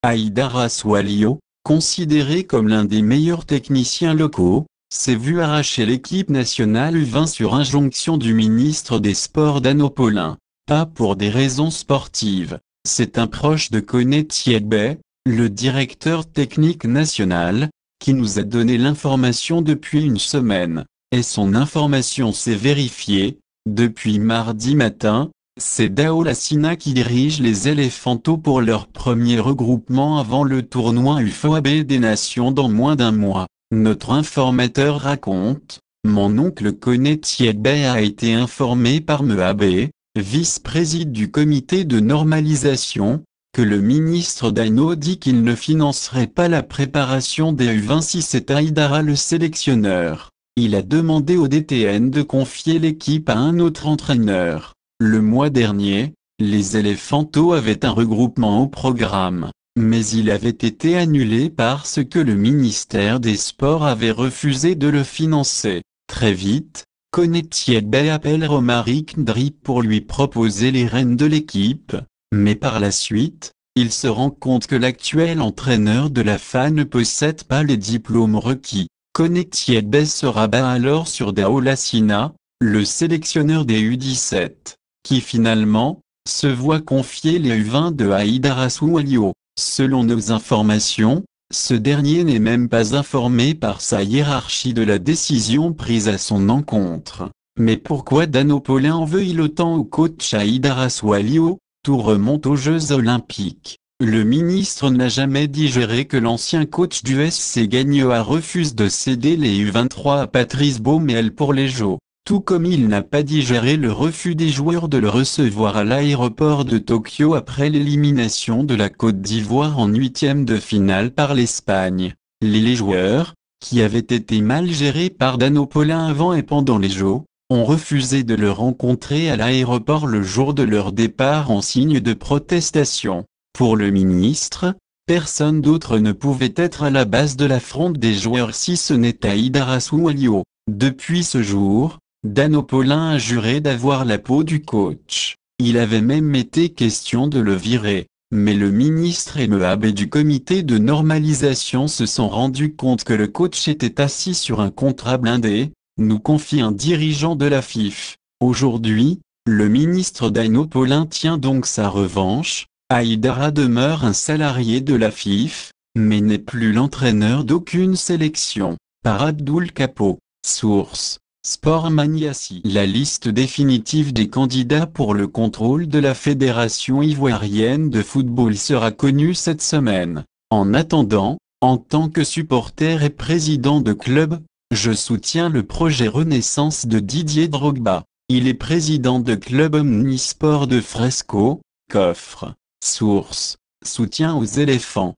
Haïdara Soualiho, considéré comme l'un des meilleurs techniciens locaux, s'est vu arracher l'équipe nationale U20 sur injonction du ministre des Sports Dano Paulin. Pas pour des raisons sportives. C'est un proche de Kone Thiebay, le directeur technique national, qui nous a donné l'information depuis une semaine. Et son information s'est vérifiée. Depuis mardi matin, c'est Dao Lassina qui dirige les Éléphantos pour leur premier regroupement avant le tournoi UFOAB des Nations dans moins d'un mois. Notre informateur raconte, mon oncle Kone Thiebay a été informé par Meabe, vice-président du comité de normalisation, que le ministre Dano dit qu'il ne financerait pas la préparation des U20 si c'est Haïdara le sélectionneur. Il a demandé au DTN de confier l'équipe à un autre entraîneur. Le mois dernier, les Éléphantos avaient un regroupement au programme, mais il avait été annulé parce que le ministère des Sports avait refusé de le financer. Très vite, Kone Thiebay appelle Romaric Ndrip pour lui proposer les rênes de l'équipe, mais par la suite, il se rend compte que l'actuel entraîneur de la FA ne possède pas les diplômes requis. Kone Thiebay se rabat alors sur Dao Lassina, le sélectionneur des U17, qui finalement, se voit confier les U20 de Haïdara Soualiho. Selon nos informations, ce dernier n'est même pas informé par sa hiérarchie de la décision prise à son encontre. Mais pourquoi Dano Paulin en veut-il autant au coach Haïdara Soualiho? Tout remonte aux Jeux Olympiques. Le ministre n'a jamais digéré que l'ancien coach du SC Gagnoa refuse de céder les U23 à Patrice Baumel pour les Jeux, tout comme il n'a pas digéré le refus des joueurs de le recevoir à l'aéroport de Tokyo après l'élimination de la Côte d'Ivoire en huitième de finale par l'Espagne. Les joueurs, qui avaient été mal gérés par Dano Paulin avant et pendant les Jeux, ont refusé de le rencontrer à l'aéroport le jour de leur départ en signe de protestation. Pour le ministre, personne d'autre ne pouvait être à la base de l'affront des joueurs si ce n'est Haïdara Soualiho. Depuis ce jour, Dano Paulin a juré d'avoir la peau du coach. Il avait même été question de le virer, mais le ministre et Meabe du comité de normalisation se sont rendus compte que le coach était assis sur un contrat blindé, nous confie un dirigeant de la FIF. Aujourd'hui, le ministre Dano Paulin tient donc sa revanche. Haïdara demeure un salarié de la FIF, mais n'est plus l'entraîneur d'aucune sélection. Par Abdoul Capo. Source: Sport Maniaci. La liste définitive des candidats pour le contrôle de la Fédération ivoirienne de football sera connue cette semaine. En attendant, en tant que supporter et président de club, je soutiens le projet Renaissance de Didier Drogba. Il est président de club omnisport de Fresco, Coffre. Source: soutien aux éléphants.